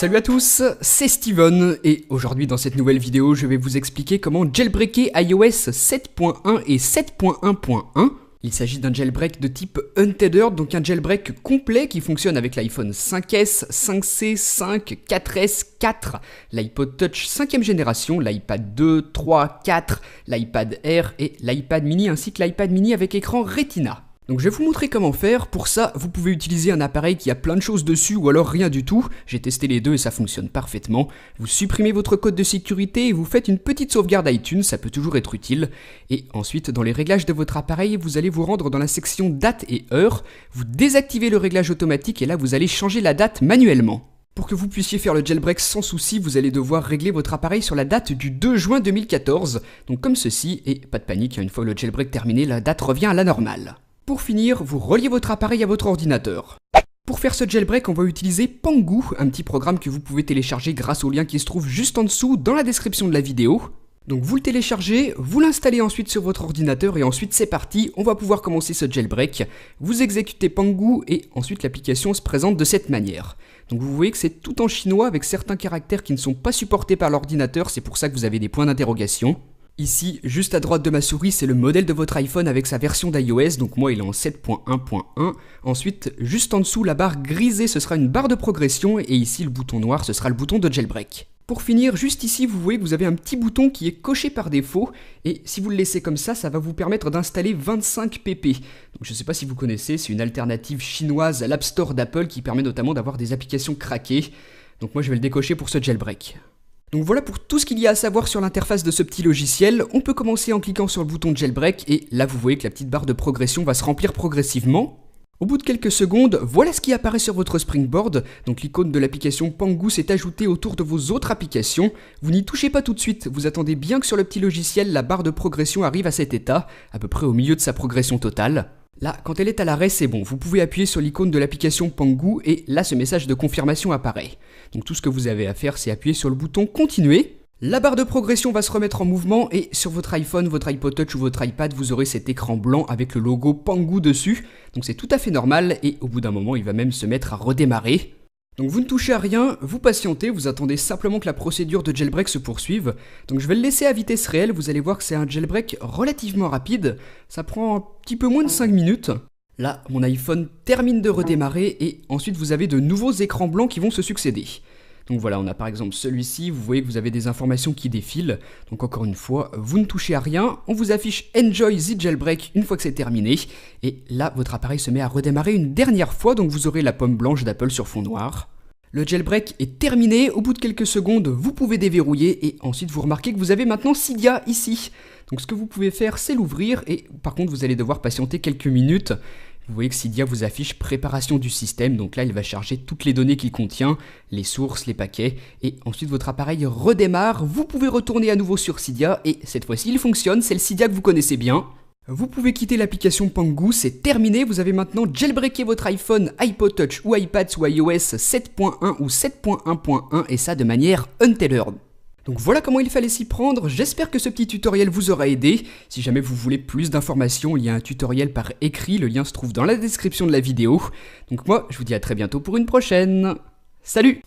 Salut à tous, c'est Steven et aujourd'hui dans cette nouvelle vidéo je vais vous expliquer comment jailbreaker iOS 7.1 et 7.1.1. Il s'agit d'un jailbreak de type untethered, donc un jailbreak complet qui fonctionne avec l'iPhone 5S, 5C, 5, 4S, 4, l'iPod Touch 5ème génération, l'iPad 2, 3, 4, l'iPad Air et l'iPad mini ainsi que l'iPad mini avec écran Retina. Donc je vais vous montrer comment faire. Pour ça, vous pouvez utiliser un appareil qui a plein de choses dessus ou alors rien du tout. J'ai testé les deux et ça fonctionne parfaitement. Vous supprimez votre code de sécurité et vous faites une petite sauvegarde iTunes, ça peut toujours être utile. Et ensuite, dans les réglages de votre appareil, vous allez vous rendre dans la section date et heure. Vous désactivez le réglage automatique et là vous allez changer la date manuellement. Pour que vous puissiez faire le jailbreak sans souci, vous allez devoir régler votre appareil sur la date du 2 juin 2014. Donc comme ceci, et pas de panique, une fois le jailbreak terminé, la date revient à la normale. Pour finir, vous reliez votre appareil à votre ordinateur. Pour faire ce jailbreak, on va utiliser Pangu, un petit programme que vous pouvez télécharger grâce au lien qui se trouve juste en dessous dans la description de la vidéo. Donc vous le téléchargez, vous l'installez ensuite sur votre ordinateur et ensuite c'est parti, on va pouvoir commencer ce jailbreak. Vous exécutez Pangu et ensuite l'application se présente de cette manière. Donc vous voyez que c'est tout en chinois avec certains caractères qui ne sont pas supportés par l'ordinateur, c'est pour ça que vous avez des points d'interrogation. Ici, juste à droite de ma souris, c'est le modèle de votre iPhone avec sa version d'iOS, donc moi il est en 7.1.1. Ensuite, juste en dessous, la barre grisée, ce sera une barre de progression, et ici, le bouton noir, ce sera le bouton de jailbreak. Pour finir, juste ici, vous voyez que vous avez un petit bouton qui est coché par défaut, et si vous le laissez comme ça va vous permettre d'installer 25pp. Donc je ne sais pas si vous connaissez, c'est une alternative chinoise à l'App Store d'Apple qui permet notamment d'avoir des applications craquées. Donc moi je vais le décocher pour ce jailbreak. Donc voilà pour tout ce qu'il y a à savoir sur l'interface de ce petit logiciel. On peut commencer en cliquant sur le bouton jailbreak et là vous voyez que la petite barre de progression va se remplir progressivement. Au bout de quelques secondes, voilà ce qui apparaît sur votre Springboard. Donc l'icône de l'application Pangu s'est ajoutée autour de vos autres applications. Vous n'y touchez pas tout de suite, vous attendez bien que sur le petit logiciel, la barre de progression arrive à cet état, à peu près au milieu de sa progression totale. Là, quand elle est à l'arrêt, c'est bon, vous pouvez appuyer sur l'icône de l'application Pangu et là ce message de confirmation apparaît. Donc tout ce que vous avez à faire, c'est appuyer sur le bouton continuer. La barre de progression va se remettre en mouvement et sur votre iPhone, votre iPod Touch ou votre iPad, vous aurez cet écran blanc avec le logo Pangu dessus. Donc c'est tout à fait normal et au bout d'un moment, il va même se mettre à redémarrer. Donc vous ne touchez à rien, vous patientez, vous attendez simplement que la procédure de jailbreak se poursuive. Donc je vais le laisser à vitesse réelle, vous allez voir que c'est un jailbreak relativement rapide. Ça prend un petit peu moins de 5 minutes. Là, mon iPhone termine de redémarrer et ensuite vous avez de nouveaux écrans blancs qui vont se succéder. Donc voilà, on a par exemple celui-ci, vous voyez que vous avez des informations qui défilent. Donc encore une fois, vous ne touchez à rien, on vous affiche Enjoy the jailbreak une fois que c'est terminé. Et là, votre appareil se met à redémarrer une dernière fois, donc vous aurez la pomme blanche d'Apple sur fond noir. Le jailbreak est terminé, au bout de quelques secondes, vous pouvez déverrouiller et ensuite vous remarquez que vous avez maintenant Cydia ici. Donc ce que vous pouvez faire, c'est l'ouvrir et par contre vous allez devoir patienter quelques minutes. Vous voyez que Cydia vous affiche préparation du système, donc là il va charger toutes les données qu'il contient, les sources, les paquets, et ensuite votre appareil redémarre, vous pouvez retourner à nouveau sur Cydia, et cette fois-ci il fonctionne, c'est le Cydia que vous connaissez bien. Vous pouvez quitter l'application Pangu, c'est terminé, vous avez maintenant jailbreaké votre iPhone, iPod Touch ou iPad sous iOS 7.1 ou 7.1.1, et ça de manière untethered. Donc voilà comment il fallait s'y prendre, j'espère que ce petit tutoriel vous aura aidé. Si jamais vous voulez plus d'informations, il y a un tutoriel par écrit, le lien se trouve dans la description de la vidéo. Donc moi, je vous dis à très bientôt pour une prochaine. Salut!